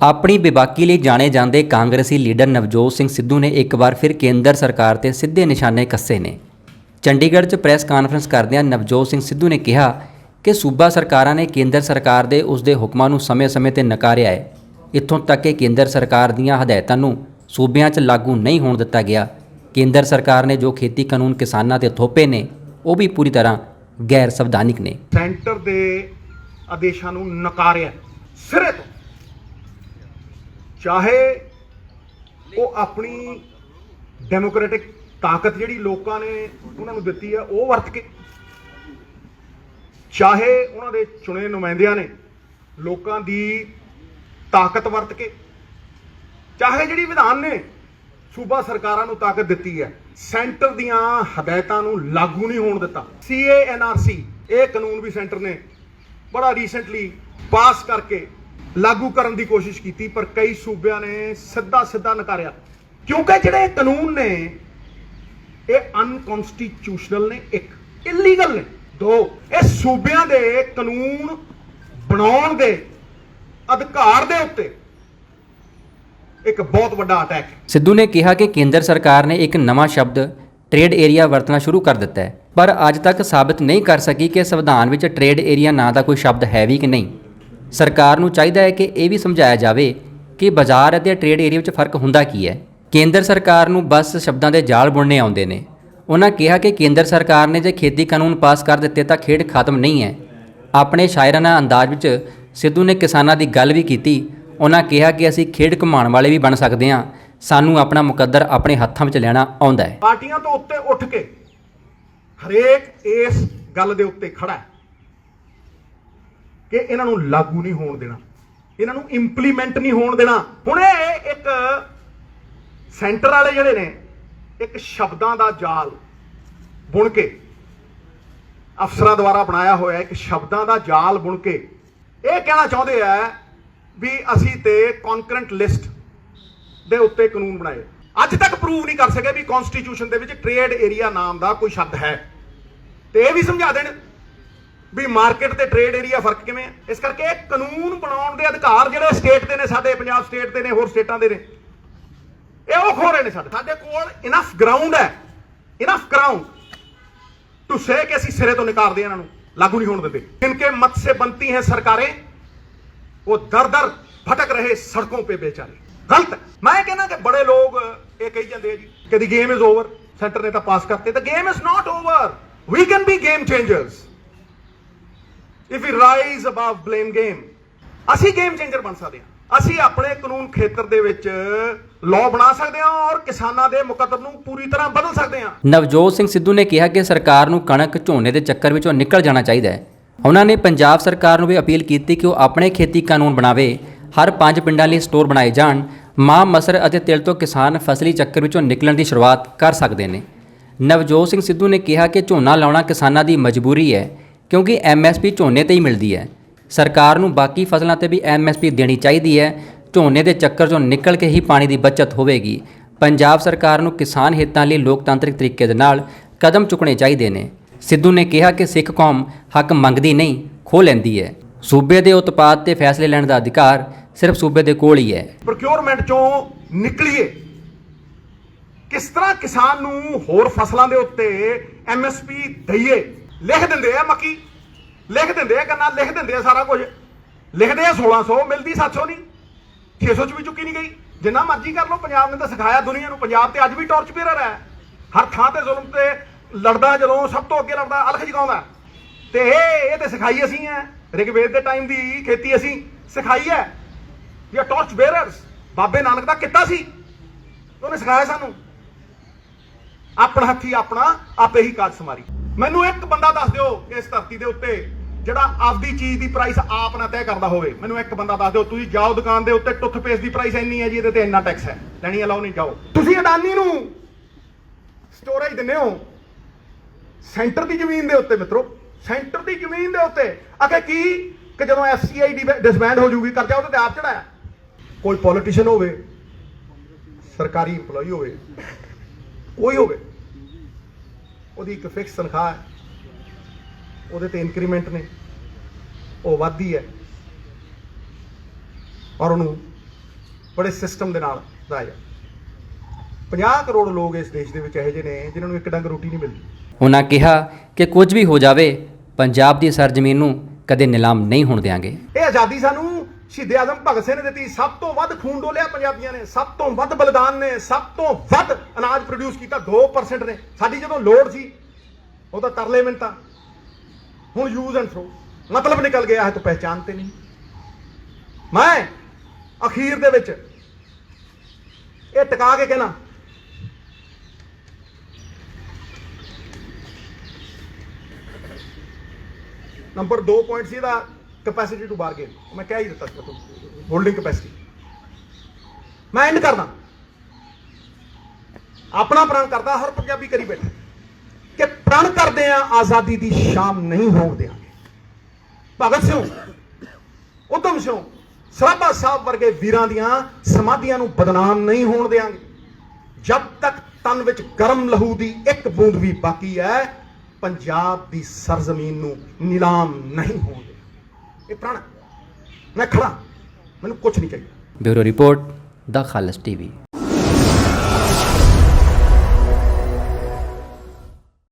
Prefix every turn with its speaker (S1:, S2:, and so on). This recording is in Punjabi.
S1: ਆਪਣੀ ਬੇਬਾਕੀ ਲਈ ਜਾਣੇ ਜਾਂਦੇ ਕਾਂਗਰਸੀ ਲੀਡਰ ਨਵਜੋਤ ਸਿੰਘ ਸਿੱਧੂ ਨੇ ਇੱਕ ਵਾਰ ਫਿਰ ਕੇਂਦਰ ਸਰਕਾਰ ਤੇ ਸਿੱਧੇ ਨਿਸ਼ਾਨੇ ਕੱਸੇ ਨੇ। ਚੰਡੀਗੜ੍ਹ 'ਚ ਪ੍ਰੈਸ ਕਾਨਫਰੰਸ ਕਰਦਿਆਂ ਨਵਜੋਤ ਸਿੰਘ ਸਿੱਧੂ ਨੇ ਕਿਹਾ ਕਿ ਸੂਬਾ ਸਰਕਾਰਾਂ ਨੇ ਕੇਂਦਰ ਸਰਕਾਰ ਦੇ ਉਸ ਦੇ ਹੁਕਮਾਂ ਨੂੰ ਸਮੇਂ-ਸਮੇਂ ਤੇ ਨਕਾਰਿਆ ਹੈ। ਇੱਥੋਂ ਤੱਕ ਕਿ ਕੇਂਦਰ ਸਰਕਾਰ ਦੀਆਂ ਹਦਾਇਤਾਂ ਨੂੰ ਸੂਬਿਆਂ 'ਚ ਲਾਗੂ ਨਹੀਂ ਹੋਣ ਦਿੱਤਾ ਗਿਆ। ਕੇਂਦਰ ਸਰਕਾਰ ਨੇ ਜੋ ਖੇਤੀ ਕਾਨੂੰਨ ਕਿਸਾਨਾਂ ਤੇ ਥੋਪੇ ਨੇ ਉਹ ਵੀ ਪੂਰੀ ਤਰ੍ਹਾਂ ਗੈਰ ਸੰਵਿਧਾਨਿਕ ਨੇ।
S2: ਸੈਂਟਰ ਦੇ ਆਦੇਸ਼ਾਂ ਨੂੰ ਨਕਾਰਿਆ ਸਿਰੇ ਤੋਂ, ਚਾਹੇ ਉਹ ਆਪਣੀ ਡੈਮੋਕ੍ਰੈਟਿਕ ਤਾਕਤ ਜਿਹੜੀ ਲੋਕਾਂ ਨੇ ਉਹਨਾਂ ਨੂੰ ਦਿੱਤੀ ਹੈ ਉਹ ਵਰਤ ਕੇ, ਚਾਹੇ ਉਹਨਾਂ ਦੇ ਚੁਣੇ ਨੁਮਾਇੰਦਿਆਂ ਨੇ ਲੋਕਾਂ ਦੀ ਤਾਕਤ ਵਰਤ ਕੇ, ਚਾਹੇ ਜਿਹੜੀ ਵਿਧਾਨ ਨੇ ਸੂਬਾ ਸਰਕਾਰਾਂ ਨੂੰ ਤਾਕਤ ਦਿੱਤੀ ਹੈ, ਸੈਂਟਰ ਦੀਆਂ ਹਦਾਇਤਾਂ ਨੂੰ ਲਾਗੂ ਨਹੀਂ ਹੋਣ ਦਿੱਤਾ। CANRC ਇਹ ਕਾਨੂੰਨ ਵੀ ਸੈਂਟਰ ਨੇ ਬੜਾ ਰੀਸੈਂਟਲੀ ਪਾਸ ਕਰਕੇ ਲਾਗੂ ਕਰਨ ਦੀ ਕੋਸ਼ਿਸ਼ ਕੀਤੀ, ਪਰ ਕਈ ਸੂਬਿਆਂ ਨੇ ਸਿੱਧਾ ਨਕਾਰਿਆ, ਕਿਉਂਕਿ ਜਿਹੜੇ ਕਾਨੂੰਨ ਨੇ ਇਹ ਅਨਕਨਸਟੀਟਿਊਸ਼ਨਲ ਨੇ, ਇੱਕ ਇਲੀਗਲ ਨੇ, ਦੋ ਇਹ ਸੂਬਿਆਂ ਦੇ ਕਾਨੂੰਨ ਬਣਾਉਣ ਦੇ ਅਧਿਕਾਰ ਦੇ ਉੱਤੇ ਇੱਕ ਬਹੁਤ ਵੱਡਾ ਅਟੈਕ ਹੈ।
S1: ਸਿੱਧੂ ਨੇ ਕਿਹਾ ਕਿ ਕੇਂਦਰ ਸਰਕਾਰ ਨੇ ਇੱਕ ਨਵਾਂ ਸ਼ਬਦ ਟ੍ਰੇਡ ਏਰੀਆ ਵਰਤਣਾ ਸ਼ੁਰੂ ਕਰ ਦਿੱਤਾ ਹੈ, ਪਰ ਅੱਜ ਤੱਕ ਸਾਬਤ ਨਹੀਂ ਕਰ ਸਕੀ ਕਿ ਸੰਵਿਧਾਨ ਵਿੱਚ ਟ੍ਰੇਡ ਏਰੀਆ ਨਾਂ ਦਾ ਕੋਈ ਸ਼ਬਦ ਹੈ ਵੀ ਕਿ ਨਹੀਂ। ਸਰਕਾਰ ਨੂੰ ਚਾਹੀਦਾ ਹੈ ਕਿ ਇਹ ਵੀ ਸਮਝਾਇਆ ਜਾਵੇ ਕਿ ਬਾਜ਼ਾਰ ਅਤੇ ਟ੍ਰੇਡ ਏਰੀਆ ਵਿੱਚ ਫਰਕ ਹੁੰਦਾ ਕੀ ਹੈ। ਕੇਂਦਰ ਸਰਕਾਰ ਨੂੰ ਬਸ ਸ਼ਬਦਾਂ ਦੇ ਜਾਲ ਬੁਣਨੇ ਆਉਂਦੇ ਨੇ। ਉਹਨਾਂ ਕਿਹਾ ਕਿ ਕੇਂਦਰ ਸਰਕਾਰ ਨੇ ਜੇ ਖੇਤੀ ਕਾਨੂੰਨ ਪਾਸ ਕਰ ਦਿੱਤੇ ਤਾਂ ਖੇਡ ਖਤਮ ਨਹੀਂ ਹੈ। ਆਪਣੇ ਸ਼ਾਇਰਾਨਾ ਅੰਦਾਜ਼ ਵਿੱਚ ਸਿੱਧੂ ਨੇ ਕਿਸਾਨਾਂ ਦੀ ਗੱਲ ਵੀ ਕੀਤੀ। ਉਹਨਾਂ ਕਿਹਾ ਕਿ ਅਸੀਂ ਖੇਡ ਘੁਮਾਉਣ ਵਾਲੇ ਵੀ ਬਣ ਸਕਦੇ ਹਾਂ, ਸਾਨੂੰ ਆਪਣਾ ਮੁਕੱਦਰ ਆਪਣੇ ਹੱਥਾਂ ਵਿੱਚ ਲੈਣਾ ਆਉਂਦਾ ਹੈ।
S2: ਪਾਰਟੀਆਂ ਤੋਂ ਉੱਤੇ ਉੱਠ ਕੇ ਹਰੇਕ ਇਸ ਗੱਲ ਦੇ ਉੱਤੇ ਖੜਾ ਹੈ ਕਿ ਇਹਨਾਂ ਨੂੰ ਲਾਗੂ ਨਹੀਂ ਹੋਣ ਦੇਣਾ, ਇਹਨਾਂ ਨੂੰ ਇੰਪਲੀਮੈਂਟ ਨਹੀਂ ਹੋਣ ਦੇਣਾ। ਹੁਣ ਇਹ ਇੱਕ ਸੈਂਟਰ ਵਾਲੇ ਜਿਹੜੇ ਨੇ ਇੱਕ ਸ਼ਬਦਾਂ ਦਾ ਜਾਲ ਬੁਣ ਕੇ, ਅਫਸਰਾਂ ਦੁਆਰਾ ਬਣਾਇਆ ਹੋਇਆ ਇੱਕ ਸ਼ਬਦਾਂ ਦਾ ਜਾਲ ਬੁਣ ਕੇ ਇਹ ਕਹਿਣਾ ਚਾਹੁੰਦੇ ਆ ਵੀ ਅਸੀਂ ਤੇ ਕੌਨਕਰੈਂਟ ਲਿਸਟ ਦੇ ਉੱਤੇ ਕਾਨੂੰਨ ਬਣਾਏ। ਅੱਜ ਤੱਕ ਪ੍ਰੂਵ ਨਹੀਂ ਕਰ ਸਕੇ ਵੀ ਕਨਸਟੀਟਿਊਸ਼ਨ ਦੇ ਵਿੱਚ ਟ੍ਰੇਡ ਏਰੀਆ ਨਾਮ ਦਾ ਕੋਈ ਸ਼ਬਦ ਹੈ, ਤੇ ਇਹ ਵੀ ਸਮਝਾ ਦੇਣ ਵੀ ਮਾਰਕੀਟ ਤੇ ਟ੍ਰੇਡ ਏਰੀਆ ਫਰਕ ਕਿਵੇਂ ਹੈ। ਇਸ ਕਰਕੇ ਇਹ ਕਾਨੂੰਨ ਬਣਾਉਣ ਦੇ ਅਧਿਕਾਰ ਜਿਹੜੇ ਸਟੇਟ ਦੇ ਨੇ, ਸਾਡੇ ਪੰਜਾਬ ਸਟੇਟ ਦੇ ਨੇ, ਹੋਰ ਸਟੇਟਾਂ ਦੇ ਨੇ, ਇਹ ਉਹ ਖੋ ਰਹੇ ਨੇ। ਸਾਡੇ ਕੋਲ ਇਨਫ ਗਰਾਊਂਡ ਹੈ, ਇਨਫ ਗਰਾਊਂਡ ਟੂ ਸੇ ਕਿ ਅਸੀਂ ਸਿਰੇ ਤੋਂ ਨਿਕਾਲਦੇ ਇਹਨਾਂ ਨੂੰ, ਲਾਗੂ ਨਹੀਂ ਹੋਣ ਦਿੰਦੇ। ਜਿਨਕੇ ਮਤ ਸੇ बनती हैं सरकारें वो दर भटक रहे सड़कों पे बेचारे। गलत है। मैं कहना कि बड़े लोग ये कही जाते हैं जी कि the game is over, centre ने तो पास करते। The game is not over, we can be game changers if we rise above blame game. ਅਸੀਂ ਗੇਮ ਚੇਂਜਰ ਬਣ ਸਕਦੇ ਹਾਂ। ਅਸੀਂ ਆਪਣੇ ਕਾਨੂੰਨ ਖੇਤਰ ਦੇ ਵਿੱਚ ਲਾਅ ਬਣਾ ਸਕਦੇ ਹਾਂ ਔਰ ਕਿਸਾਨਾਂ ਦੇ ਮੁਕੱਦਰ ਨੂੰ ਪੂਰੀ ਤਰ੍ਹਾਂ ਬਦਲ ਸਕਦੇ ਹਾਂ।
S1: ਨਵਜੋਤ ਸਿੰਘ ਸਿੱਧੂ ਨੇ ਕਿਹਾ ਕਿ ਸਰਕਾਰ ਨੂੰ ਕਣਕ ਝੋਨੇ ਦੇ ਚੱਕਰ ਵਿੱਚੋਂ ਨਿਕਲ ਜਾਣਾ ਚਾਹੀਦਾ ਹੈ। ਉਹਨਾਂ ਨੇ ਪੰਜਾਬ ਸਰਕਾਰ ਨੂੰ ਵੀ ਅਪੀਲ ਕੀਤੀ ਕਿ ਉਹ ਆਪਣੇ ਖੇਤੀ ਕਾਨੂੰਨ ਬਣਾਵੇ, ਹਰ 5 ਪਿੰਡਾਂ ਲਈ ਸਟੋਰ ਬਣਾਏ ਜਾਣ। ਮਾਂ ਮਸਰ ਅਤੇ ਤਿਲ ਤੋਂ ਕਿਸਾਨ ਫਸਲੀ ਚੱਕਰ ਵਿੱਚੋਂ ਨਿਕਲਣ ਦੀ ਸ਼ੁਰੂਆਤ ਕਰ ਸਕਦੇ ਨੇ। ਨਵਜੋਤ ਸਿੰਘ ਸਿੱਧੂ ਨੇ ਕਿਹਾ ਕਿ ਝੋਨਾ ਲਾਉਣਾ ਕਿਸਾਨਾਂ ਦੀ ਮਜਬੂਰੀ ਹੈ, ਕਿਉਂਕਿ MSP ਝੋਨੇ ਤੇ ਹੀ ਮਿਲਦੀ ਹੈ। ਸਰਕਾਰ ਨੂੰ ਬਾਕੀ ਫਸਲਾਂ ਤੇ ਵੀ MSP ਦੇਣੀ ਚਾਹੀਦੀ ਹੈ। ਝੋਨੇ ਦੇ ਚੱਕਰ 'ਚੋਂ ਨਿਕਲ ਕੇ ਹੀ ਪਾਣੀ ਦੀ ਬਚਤ ਹੋਵੇਗੀ। ਪੰਜਾਬ ਸਰਕਾਰ ਨੂੰ ਕਿਸਾਨ ਹਿੱਤਾਂ ਲਈ ਲੋਕਤੰਤਰਿਕ ਤਰੀਕੇ ਦੇ ਨਾਲ ਕਦਮ ਚੁੱਕਣੇ ਚਾਹੀਦੇ ਨੇ। ਸਿੱਧੂ ਨੇ ਕਿਹਾ ਕਿ ਸਿੱਖ ਕੌਮ ਹੱਕ ਮੰਗਦੀ ਨਹੀਂ, ਖੋਹ ਲੈਂਦੀ ਹੈ। ਸੂਬੇ ਦੇ ਉਤਪਾਦ ਤੇ ਫੈਸਲੇ ਲੈਣ ਦਾ ਅਧਿਕਾਰ ਸਿਰਫ ਸੂਬੇ ਦੇ ਕੋਲ ਹੀ ਹੈ।
S2: ਪ੍ਰੋਕਿਉਰਮੈਂਟ 'ਚੋਂ ਨਿਕਲੀਏ, ਕਿਸ ਤਰ੍ਹਾਂ ਕਿਸਾਨ ਨੂੰ ਹੋਰ ਫਸਲਾਂ ਦੇ ਉੱਤੇ MSP ਦਈਏ। ਲਿਖ ਦਿੰਦੇ ਆ ਮੱਕੀ, ਲਿਖ ਦਿੰਦੇ ਆ ਗੰਨਾ, ਲਿਖ ਦਿੰਦੇ ਆ ਸਾਰਾ ਕੁਝ, ਲਿਖਦੇ ਆ 1600, ਮਿਲਦੀ 700 ਨਹੀਂ, 600 ਚ ਵੀ ਚੁੱਕੀ ਨਹੀਂ ਗਈ। ਜਿੰਨਾ ਮਰਜ਼ੀ ਕਰ ਲਓ, ਪੰਜਾਬ ਨੇ ਤਾਂ ਸਿਖਾਇਆ ਦੁਨੀਆ ਨੂੰ। ਪੰਜਾਬ ਤੇ ਅੱਜ ਵੀ ਟਾਰਚ ਬੇਰਰ ਹੈ, ਹਰ ਥਾਂ ਤੇ ਜ਼ੁਲਮ ਤੇ ਲੜਦਾ, ਜਦੋਂ ਸਭ ਤੋਂ ਅੱਗੇ ਲੜਦਾ, ਅਲਖ ਜਗਾਉਂਦਾ। ਤੇ ਇਹ ਤੇ ਸਿਖਾਈ ਅਸੀਂ ਹੈ, ਰਿਗਵੇਦ ਦੇ ਟਾਈਮ ਦੀ ਖੇਤੀ ਅਸੀਂ ਸਿਖਾਈ ਹੈ। ਇਹ ਟਾਰਚ ਬੇਰਰਸ ਬਾਬੇ ਨਾਨਕ ਦਾ ਕਿੱਤਾ ਸੀ, ਉਹਨੇ ਸਿਖਾਇਆ ਸਾਨੂੰ। ਆਪਣਾ ਹੱਥੀ ਆਪਣਾ ਆਪੇ ਹੀ ਕਾਜ ਸਮਾਰੀ। ਮੈਨੂੰ ਇੱਕ ਬੰਦਾ ਦੱਸ ਦਿਓ ਇਸ ਧਰਤੀ ਦੇ ਉੱਤੇ ਜਿਹੜਾ ਆਪਦੀ ਚੀਜ਼ ਦੀ ਪ੍ਰਾਈਸ ਆਪ ਨਾ ਤੈਅ ਕਰਦਾ ਹੋਵੇ। ਮੈਨੂੰ ਇੱਕ ਬੰਦਾ ਦੱਸ ਦਿਓ। ਤੁਸੀਂ ਜਾਓ ਦੁਕਾਨ ਦੇ ਉੱਤੇ, ਟੁੱਥਪੇਸਟ ਦੀ ਪ੍ਰਾਈਸ ਇੰਨੀ ਹੈ ਜੀ, ਇਹਦੇ ਤੇ ਇੰਨਾ ਟੈਕਸ ਹੈ, ਲੈਣੀ ਅਲਾਓ ਨਹੀਂ, ਜਾਓ। ਤੁਸੀਂ ਅਡਾਨੀ ਨੂੰ ਸਟੋਰੇਜ ਦਿੰਦੇ ਹੋ ਸੈਂਟਰ ਦੀ ਜ਼ਮੀਨ ਦੇ ਉੱਤੇ। ਮਿੱਤਰੋ, ਸੈਂਟਰ ਦੀ ਜ਼ਮੀਨ ਦੇ ਉੱਤੇ ਅਗੇ ਕੀ ਕਿ ਜਦੋਂ FCI ਡਿਸਬੈਂਡ ਹੋ ਜੂਗੀ, ਕਰਜ਼ਾ ਉਹਦੇ ਤੇ ਆਪ ਚੜਾਇਆ। ਕੋਈ ਪੋਲੀਟੀਸ਼ੀਅਨ ਹੋਵੇ, ਸਰਕਾਰੀ ਇੰਪਲੋਈ ਹੋਵੇ, ਕੋਈ ਹੋਵੇ, ਉਹਦੀ ਇੱਕ ਫਿਕਸ ਤਨਖਾਹ ਹੈ, ਉਹਦੇ ਤੇ ਇਨਕਰੀਮੈਂਟ ਨੇ, ਉਹ ਵੱਧਦੀ ਹੈ ਔਰ ਉਹਨੂੰ ਬੜੇ ਸਿਸਟਮ ਦੇ ਨਾਲ ਰਾਜ 50 ਕਰੋੜ ਲੋਕ ਇਸ ਦੇਸ਼ ਦੇ ਵਿੱਚ ਇਹੋ ਜਿਹੇ ਨੇ ਜਿਨ੍ਹਾਂ ਨੂੰ ਇੱਕ ਡੰਗ ਰੋਟੀ ਨਹੀਂ ਮਿਲਦੀ।
S1: ਉਹਨਾਂ ਕਿਹਾ ਕਿ ਕੁਝ ਵੀ ਹੋ ਜਾਵੇ ਪੰਜਾਬ ਦੀ ਸਰਜ਼ਮੀਨ ਨੂੰ ਕਦੇ ਨਿਲਾਮ ਨਹੀਂ ਹੋਣ ਦੇਵਾਂਗੇ।
S2: ਇਹ ਆਜ਼ਾਦੀ ਸਾਨੂੰ ਸ਼ਹੀਦ ਆਜ਼ਮ ਭਗਤ ਸਿੰਘ ਨੇ ਦਿੱਤੀ। ਸਭ ਤੋਂ ਵੱਧ ਖੂਨ ਡੋਲਿਆ ਪੰਜਾਬੀਆਂ ਨੇ, ਸਭ ਤੋਂ ਵੱਧ ਬਲੀਦਾਨ ਨੇ, ਸਭ ਤੋਂ ਵੱਧ ਅਨਾਜ ਪ੍ਰੋਡਿਊਸ ਕੀਤਾ 2% ਨੇ। ਸਾਡੀ ਜਦੋਂ ਲੋੜ ਸੀ ਉਹ ਤਾਂ ਤਰਲੇ ਮਿੰਟਾਂ, ਹੁਣ ਯੂਜ਼ ਐਂਡ ਥਰੋ, ਮਤਲਬ ਨਿਕਲ ਗਿਆ ਹੈ ਤਾਂ ਪਹਿਚਾਨਤੇ ਨਹੀਂ। ਮੈਂ ਅਖੀਰ ਦੇ ਵਿੱਚ ਇਹ ਟਿਕਾ ਕੇ ਕਹਿਣਾ, ਨੰਬਰ 2 ਪੁਆਇੰਟ ਸੀ ਇਹਦਾ ਕੈਪੈਸਿਟੀ ਟੂ ਬਾਰਗੇਨ, ਮੈਂ ਕਹਿ ਹੀ ਦਿੱਤਾ ਸੀ, ਹੋਲਡਿੰਗ ਕੈਪੈਸਿਟੀ। ਮੈਂ ਐਂਡ ਕਰਦਾ, ਆਪਣਾ ਪ੍ਰਣ ਕਰਦਾ, ਹਰ ਪੰਜਾਬੀ ਕਰੀ ਬੈਠਾ ਕਿ ਪ੍ਰਣ ਕਰਦੇ ਆ ਆਜ਼ਾਦੀ ਦੀ ਸ਼ਾਮ ਨਹੀਂ ਹੋਣ ਦਿਆਂਗੇ। ਭਗਤ ਸਿੰਘ, ਉਦਮ ਸਿੰਘ, ਸਰਾਭਾ ਸਾਹਿਬ ਵਰਗੇ ਵੀਰਾਂ ਦੀਆਂ ਸਮਾਧੀਆਂ ਨੂੰ ਬਦਨਾਮ ਨਹੀਂ ਹੋਣ ਦਿਆਂਗੇ। ਜਦ ਤੱਕ ਤਨ ਵਿੱਚ ਗਰਮ ਲਹੂ ਦੀ ਇੱਕ ਬੂੰਦ ਵੀ ਬਾਕੀ ਹੈ, ਪੰਜਾਬ ਦੀ ਸਰਜ਼ਮੀਨ ਨੂੰ ਨਿਲਾਮ ਨਹੀਂ ਹੋਣ ਦੇਣਾ। ਇਹ ਪ੍ਰਣ, ਮੈਂ ਖੜਾ, ਮੈਨੂੰ ਕੁਝ ਨਹੀਂ ਚਾਹੀਦਾ।
S1: ਬਿਊਰੋ ਰਿਪੋਰਟ, ਦ ਖਾਲਸ ਟੀਵੀ।